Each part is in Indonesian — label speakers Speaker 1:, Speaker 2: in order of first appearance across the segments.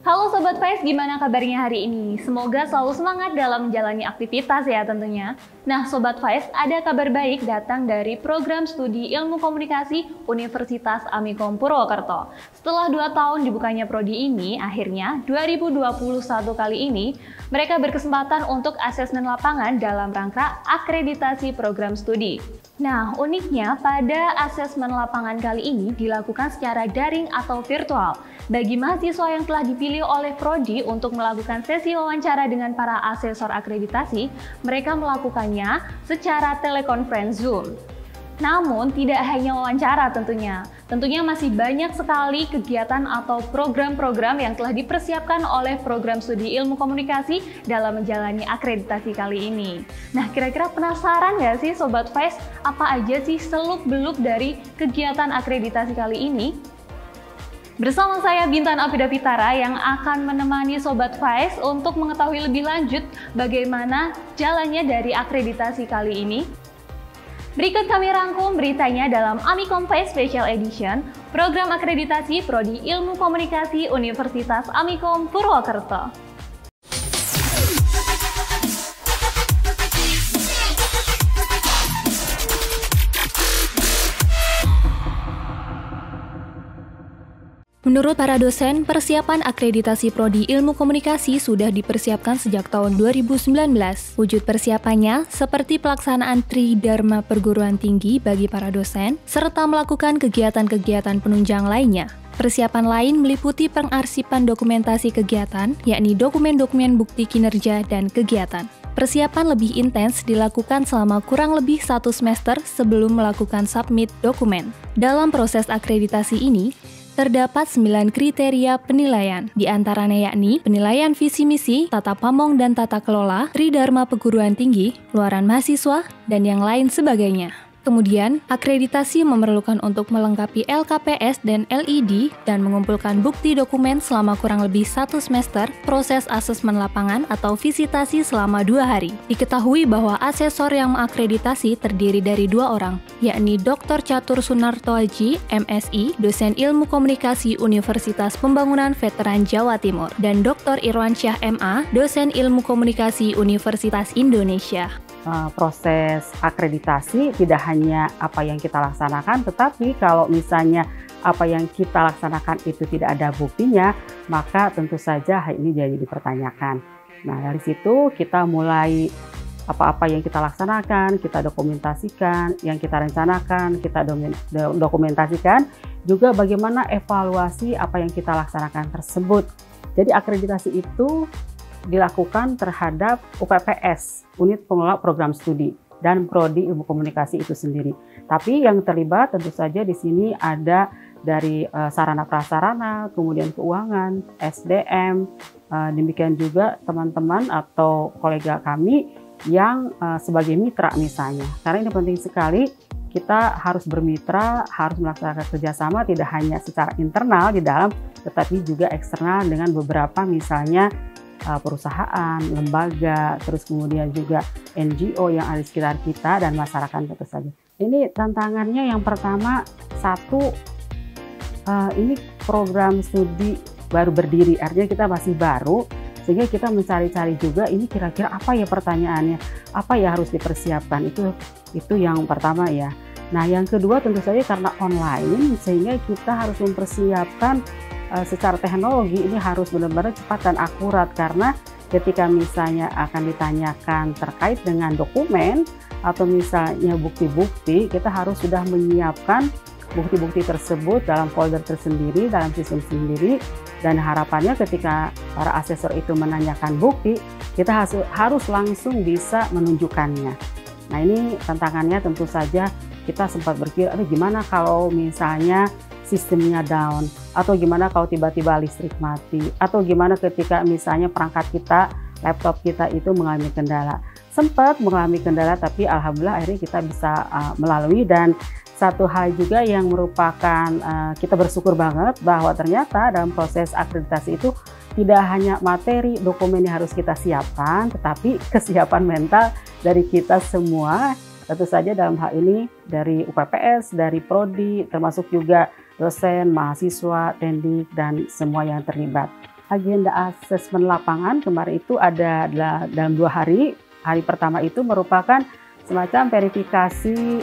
Speaker 1: Halo Sobat Faiz, gimana kabarnya hari ini? Semoga selalu semangat dalam menjalani aktivitas ya tentunya. Nah Sobat Faiz, ada kabar baik datang dari program studi Ilmu Komunikasi Universitas Amikom Purwokerto. Setelah 2 tahun dibukanya prodi ini, akhirnya 2021 kali ini, mereka berkesempatan untuk asesmen lapangan dalam rangka akreditasi program studi. Nah, uniknya pada asesmen lapangan kali ini dilakukan secara daring atau virtual. Bagi mahasiswa yang telah dipilih oleh Prodi untuk melakukan sesi wawancara dengan para asesor akreditasi, mereka melakukannya secara telekonferensi Zoom. Namun, tidak hanya wawancara tentunya masih banyak sekali kegiatan atau program-program yang telah dipersiapkan oleh program studi ilmu komunikasi dalam menjalani akreditasi kali ini. Nah, kira-kira penasaran nggak sih Sobat Faiz, apa aja sih seluk-beluk dari kegiatan akreditasi kali ini? Bersama saya Bintan Afida Fitara yang akan menemani Sobat Faiz untuk mengetahui lebih lanjut bagaimana jalannya dari akreditasi kali ini. Berikut kami rangkum beritanya dalam Amikom Faiz Special Edition, program akreditasi Prodi Ilmu Komunikasi Universitas Amikom Purwokerto.
Speaker 2: Menurut para dosen, persiapan akreditasi Prodi Ilmu Komunikasi sudah dipersiapkan sejak tahun 2019. Wujud persiapannya seperti pelaksanaan Tridharma perguruan tinggi bagi para dosen, serta melakukan kegiatan-kegiatan penunjang lainnya. Persiapan lain meliputi pengarsipan dokumentasi kegiatan, yakni dokumen-dokumen bukti kinerja dan kegiatan. Persiapan lebih intens dilakukan selama kurang lebih 1 semester sebelum melakukan submit dokumen. Dalam proses akreditasi ini, terdapat 9 kriteria penilaian, di antaranya yakni penilaian visi misi, tata pamong dan tata kelola, Tridharma perguruan tinggi, luaran mahasiswa, dan yang lain sebagainya. Kemudian, akreditasi memerlukan untuk melengkapi LKPS dan LED dan mengumpulkan bukti dokumen selama kurang lebih 1 semester, proses asesmen lapangan atau visitasi selama 2 hari. Diketahui bahwa asesor yang mengakreditasi terdiri dari 2 orang, yakni Dr. Catur Sunarto Haji, MSI, dosen Ilmu Komunikasi Universitas Pembangunan Veteran Jawa Timur, dan Dr. Irwansyah MA, dosen Ilmu Komunikasi Universitas Indonesia.
Speaker 3: Proses akreditasi tidak hanya apa yang kita laksanakan, tetapi kalau misalnya apa yang kita laksanakan itu tidak ada buktinya, maka tentu saja hal ini jadi dipertanyakan. Nah, dari situ kita mulai apa-apa yang kita laksanakan, kita dokumentasikan, yang kita rencanakan, kita dokumentasikan, juga bagaimana evaluasi apa yang kita laksanakan tersebut. Jadi akreditasi itu dilakukan terhadap UPPS, Unit Pengelola Program Studi, dan Prodi Ilmu Komunikasi itu sendiri. Tapi yang terlibat tentu saja di sini ada dari sarana prasarana, kemudian keuangan, SDM, demikian juga teman-teman atau kolega kami yang sebagai mitra misalnya. Karena ini penting sekali, kita harus bermitra, harus melaksanakan kerjasama tidak hanya secara internal di dalam, tetapi juga eksternal dengan beberapa misalnya perusahaan, lembaga, terus kemudian juga NGO yang ada di sekitar kita dan masyarakat tentu saja. Ini tantangannya yang pertama, ini program studi baru berdiri, artinya kita masih baru, sehingga kita mencari-cari juga ini kira-kira apa ya pertanyaannya, apa ya harus dipersiapkan, itu yang pertama ya. Nah yang kedua tentu saja karena online, sehingga kita harus mempersiapkan secara teknologi ini harus benar-benar cepat dan akurat, karena ketika misalnya akan ditanyakan terkait dengan dokumen atau misalnya bukti-bukti, kita harus sudah menyiapkan bukti-bukti tersebut dalam folder tersendiri, dalam sistem sendiri, dan harapannya ketika para asesor itu menanyakan bukti, kita harus langsung bisa menunjukkannya. Nah ini tantangannya tentu saja kita sempat berpikir, gimana kalau misalnya sistemnya down, atau gimana kalau tiba-tiba listrik mati, atau gimana ketika misalnya perangkat kita, laptop kita itu mengalami kendala. Sempat mengalami kendala, tapi alhamdulillah akhirnya kita bisa melalui. Dan satu hal juga yang merupakan kita bersyukur banget bahwa ternyata dalam proses akreditasi itu tidak hanya materi, dokumen yang harus kita siapkan, tetapi kesiapan mental dari kita semua. Tentu saja dalam hal ini dari UPPS, dari Prodi, termasuk juga dosen, mahasiswa, tendik, dan semua yang terlibat. agenda asesmen lapangan kemarin itu ada dalam 2 hari. Hari pertama itu merupakan semacam verifikasi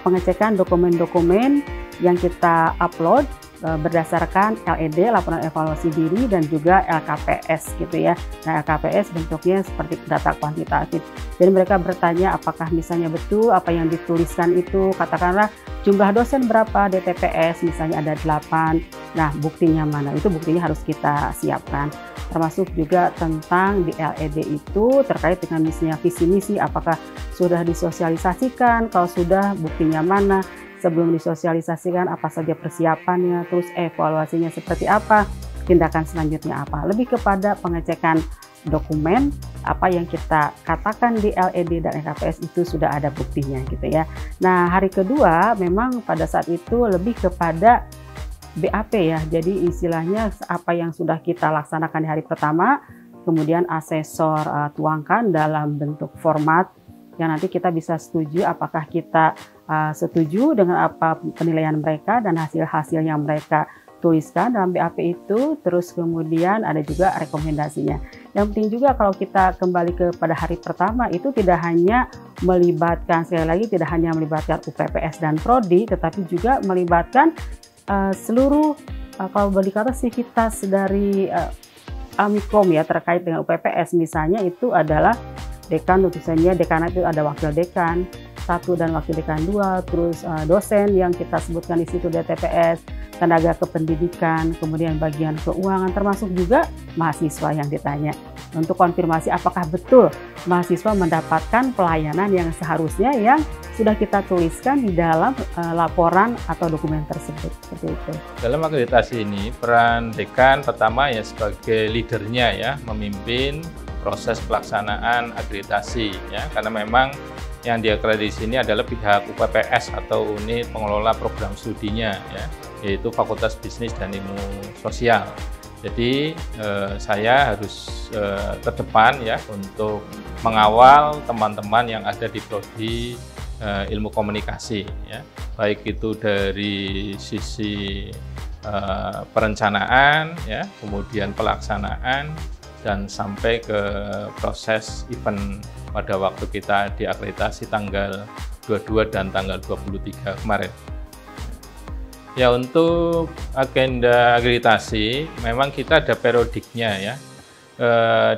Speaker 3: pengecekan dokumen-dokumen yang kita upload berdasarkan LED, laporan evaluasi diri, dan juga LKPS gitu ya. Nah, LKPS bentuknya seperti data kuantitatif. Jadi mereka bertanya apakah misalnya betul apa yang dituliskan itu, katakanlah jumlah dosen berapa di TPS, misalnya ada 8. Nah, buktinya mana? Itu buktinya harus kita siapkan. Termasuk juga tentang di LED itu terkait dengan misalnya visi misi, apakah sudah disosialisasikan, kalau sudah buktinya mana, sebelum disosialisasikan apa saja persiapannya, terus evaluasinya seperti apa, tindakan selanjutnya apa. Lebih kepada pengecekan dokumen, apa yang kita katakan di LED dan LKPS itu sudah ada buktinya gitu ya. Nah, hari kedua memang pada saat itu lebih kepada BAP ya, jadi istilahnya apa yang sudah kita laksanakan di hari pertama, kemudian asesor tuangkan dalam bentuk format yang nanti kita bisa setuju apakah kita setuju dengan apa penilaian mereka dan hasil-hasil yang mereka tuliskan dalam BAP itu. Terus kemudian ada juga rekomendasinya. Yang penting juga kalau kita kembali kepada hari pertama itu tidak hanya melibatkan, sekali lagi tidak hanya melibatkan UPPS dan Prodi, tetapi juga melibatkan seluruh kalau boleh dikata sivitas dari Amikom ya terkait dengan UPPS. Misalnya itu adalah dekan, tentunya dekanat itu ada wakil dekan 1 dan wakil dekan 2, terus dosen yang kita sebutkan di situ DTPS, tenaga kependidikan, kemudian bagian keuangan, termasuk juga mahasiswa yang ditanya untuk konfirmasi apakah betul mahasiswa mendapatkan pelayanan yang seharusnya yang sudah kita tuliskan di dalam laporan atau dokumen tersebut. Seperti itu.
Speaker 4: Dalam akreditasi ini peran dekan pertama ya sebagai leadernya ya, memimpin proses pelaksanaan akreditasi ya, karena memang yang diakreditasi ini adalah pihak UPPS atau unit pengelola program studinya ya, yaitu Fakultas Bisnis dan Ilmu Sosial. Jadi saya harus terdepan ya untuk mengawal teman-teman yang ada di prodi ilmu komunikasi ya, baik itu dari sisi perencanaan ya, kemudian pelaksanaan dan sampai ke proses event pada waktu kita diakreditasi tanggal 22 dan tanggal 23 kemarin. Ya, untuk agenda akreditasi memang kita ada periodiknya ya.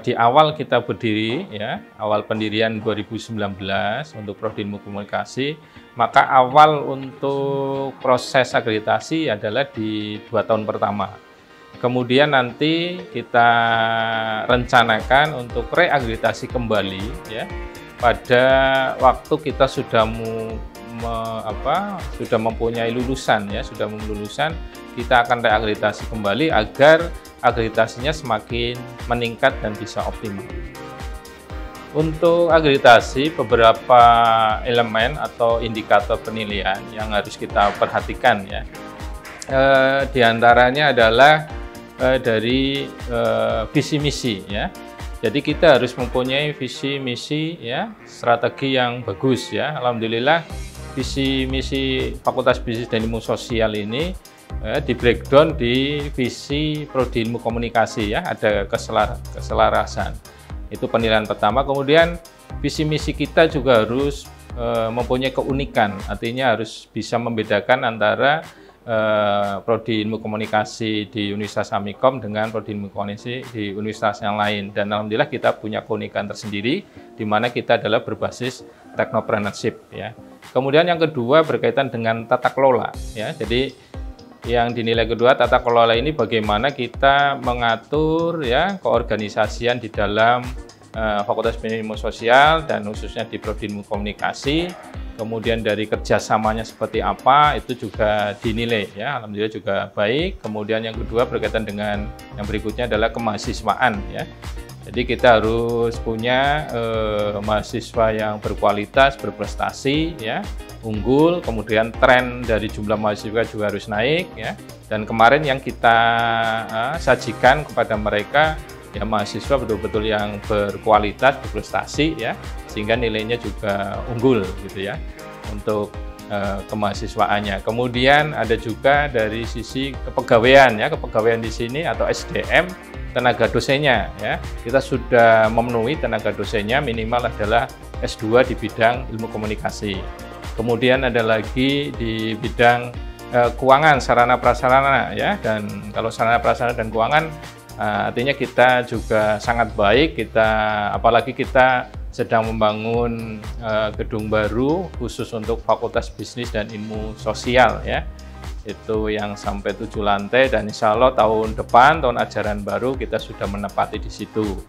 Speaker 4: Di awal kita berdiri ya, awal pendirian 2019 untuk Prodi Ilmu Komunikasi, maka awal untuk proses akreditasi adalah di 2 tahun pertama. Kemudian nanti kita rencanakan untuk reakreditasi kembali ya, pada waktu kita sudah sudah mempunyai lulusan ya, sudah melulusan, kita akan reakreditasi kembali agar akreditasinya semakin meningkat dan bisa optimal. Untuk akreditasi beberapa elemen atau indikator penilaian yang harus kita perhatikan ya. Di antaranya adalah dari visi misi ya. Jadi kita harus mempunyai visi misi ya, strategi yang bagus ya. Alhamdulillah visi misi Fakultas Bisnis dan Ilmu Sosial ini di breakdown di visi Prodi Ilmu Komunikasi ya, ada keselarasan. Itu penilaian pertama. Kemudian visi misi kita juga harus mempunyai keunikan, artinya harus bisa membedakan antara Prodi Ilmu Komunikasi di Universitas Amikom dengan Prodi Ilmu Komunikasi di universitas yang lain. Dan alhamdulillah kita punya keunikan tersendiri di mana kita adalah berbasis technopreneurship ya. Kemudian yang kedua berkaitan dengan tata kelola ya. Jadi yang dinilai kedua tata kelola ini bagaimana kita mengatur ya keorganisasian di dalam Fakultas Bisnis Ilmu Sosial dan khususnya di Prodi Ilmu Komunikasi. Kemudian dari kerjasamanya seperti apa itu juga dinilai ya, alhamdulillah juga baik. Kemudian yang kedua berkaitan dengan yang berikutnya adalah kemahasiswaan ya. Jadi kita harus punya mahasiswa yang berkualitas, berprestasi ya, unggul. Kemudian tren dari jumlah mahasiswa juga harus naik ya. Dan kemarin yang kita sajikan kepada mereka ya, mahasiswa betul-betul yang berkualitas, berprestasi ya, sehingga nilainya juga unggul gitu ya. Untuk kemahasiswaannya. Kemudian ada juga dari sisi kepegawaian ya, kepegawaian di sini atau SDM, tenaga dosennya ya. Kita sudah memenuhi tenaga dosennya minimal adalah S2 di bidang ilmu komunikasi. Kemudian ada lagi di bidang keuangan, sarana prasarana ya, dan kalau sarana prasarana dan keuangan artinya kita juga sangat baik, apalagi kita sedang membangun gedung baru khusus untuk Fakultas Bisnis dan Ilmu Sosial ya. Itu yang sampai 7 lantai, dan insya Allah tahun depan, tahun ajaran baru kita sudah menempati di situ.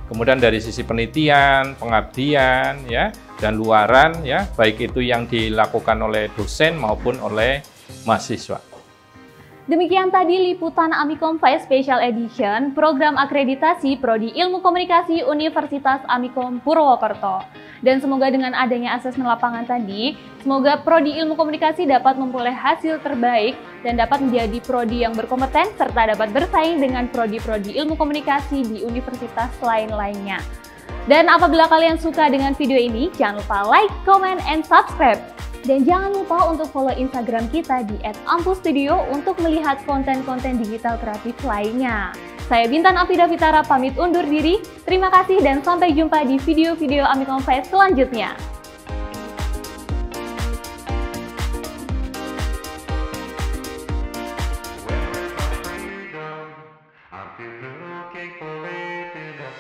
Speaker 4: Kemudian dari sisi penelitian, pengabdian ya, dan luaran ya, baik itu yang dilakukan oleh dosen maupun oleh mahasiswa.
Speaker 1: Demikian tadi liputan Amikom Vice Special Edition, program akreditasi Prodi Ilmu Komunikasi Universitas Amikom Purwokerto. Dan semoga dengan adanya asesmen lapangan tadi, semoga Prodi Ilmu Komunikasi dapat memperoleh hasil terbaik dan dapat menjadi prodi yang berkompeten serta dapat bersaing dengan prodi-prodi ilmu komunikasi di universitas lain-lainnya. Dan apabila kalian suka dengan video ini, jangan lupa like, comment, and subscribe. Dan jangan lupa untuk follow Instagram kita di @ampustudio untuk melihat konten-konten digital kreatif lainnya. Saya Bintan Afida Fitara pamit undur diri. Terima kasih dan sampai jumpa di video-video Amikom Vice selanjutnya.
Speaker 5: I feel looking for it in the